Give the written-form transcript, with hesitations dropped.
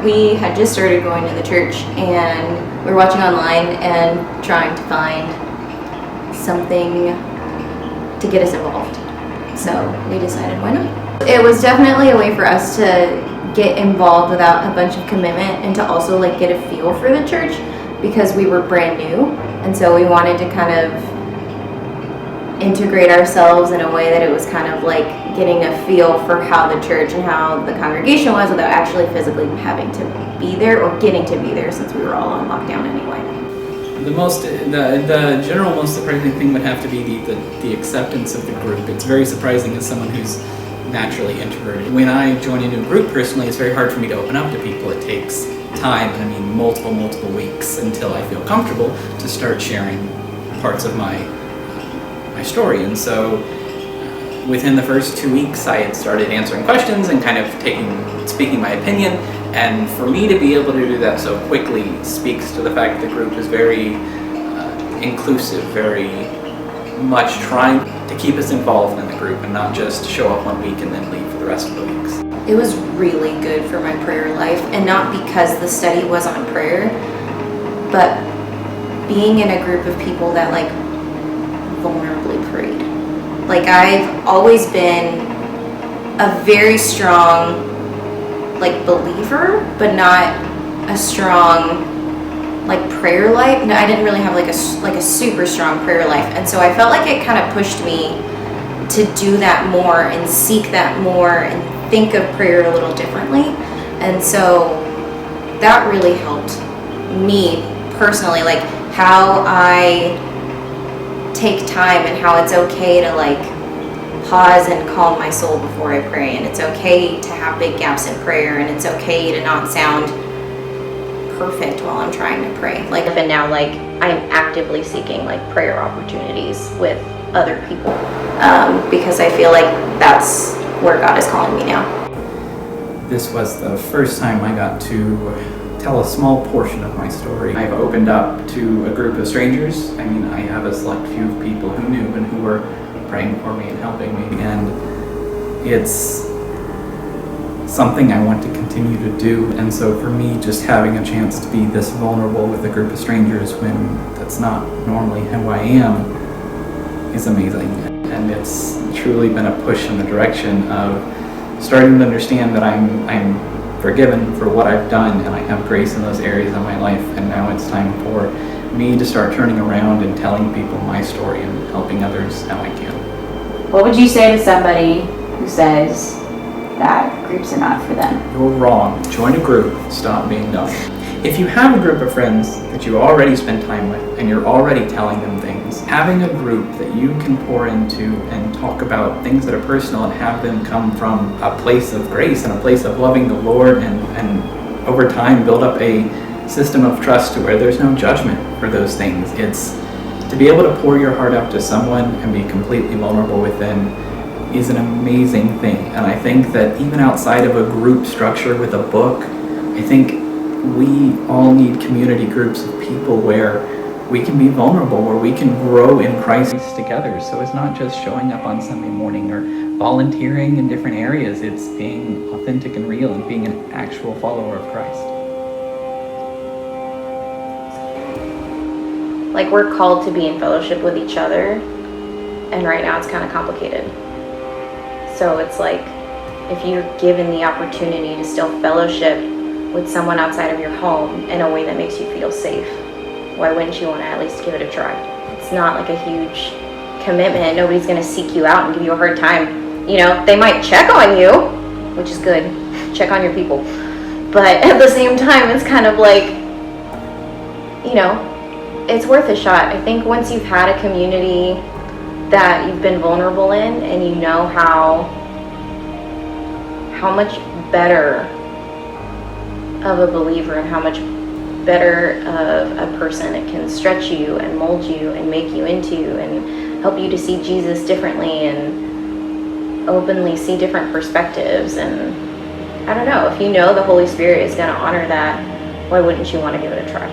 We had just started going to the church, and we were watching online and trying to find something to get us involved. So we decided, why not? It was definitely a way for us to get involved without a bunch of commitment, and to also like get a feel for the church, because we were brand new, and so we wanted to kind of integrate ourselves in a way that it was kind of like getting a feel for how the church and how the congregation was without actually physically having to be there or getting to be there, since we were all on lockdown anyway. The general most surprising thing would have to be the acceptance of the group. It's very surprising as someone who's naturally introverted. When I join a new group personally, it's very hard for me to open up to people. It takes time, and I mean multiple weeks until I feel comfortable to start sharing parts of my story. And so within the first 2 weeks, I had started answering questions and kind of speaking my opinion. And for me to be able to do that so quickly speaks to the fact that the group is very inclusive, very much trying to keep us involved in the group and not just show up 1 week and then leave for the rest of the weeks. It was really good for my prayer life, and not because the study was on prayer, but being in a group of people that like vulnerably prayed. Like, I've always been a very strong like believer, but not a strong like prayer life. No, I didn't really have like a super strong prayer life, and so I felt like it kind of pushed me to do that more and seek that more and think of prayer a little differently. And so that really helped me personally, like how I take time and how it's okay to like pause and calm my soul before I pray, and it's okay to have big gaps in prayer, and it's okay to not sound perfect while I'm trying to pray. Like, and now like I'm actively seeking like prayer opportunities with other people, because I feel like that's where God is calling me now. This was the first time I got to tell a small portion of my story. I've opened up to a group of strangers. I mean, I have a select few of people who knew and who were praying for me and helping me, and it's something I want to continue to do. And so for me, just having a chance to be this vulnerable with a group of strangers when that's not normally who I am is amazing. And it's truly been a push in the direction of starting to understand that I'm forgiven for what I've done, and I have grace in those areas of my life, and now it's time for me to start turning around and telling people my story and helping others how I can. What would you say to somebody who says that groups are not for them? You're wrong. Join a group. Stop being dumb. If you have a group of friends that you already spend time with and you're already telling them things, having a group that you can pour into and talk about things that are personal and have them come from a place of grace and a place of loving the Lord, and over time build up a system of trust to where there's no judgment for those things. It's to be able to pour your heart out to someone and be completely vulnerable with them is an amazing thing. And I think that even outside of a group structure with a book, I think we all need community groups of people where we can be vulnerable, where we can grow in Christ together. So it's not just showing up on Sunday morning or volunteering in different areas. It's being authentic and real and being an actual follower of Christ. Like, we're called to be in fellowship with each other, and right now it's kind of complicated. So it's like, if you're given the opportunity to still fellowship with someone outside of your home in a way that makes you feel safe, why wouldn't you want to at least give it a try? It's not like a huge commitment. Nobody's going to seek you out and give you a hard time. You know, they might check on you, which is good. Check on your people. But at the same time, it's kind of like, you know, it's worth a shot. I think once you've had a community that you've been vulnerable in, and you know how much better of a believer and how much better of a person it can stretch you and mold you and make you into and help you to see Jesus differently and openly see different perspectives. And I don't know, if you know the Holy Spirit is going to honor that, why wouldn't you want to give it a try?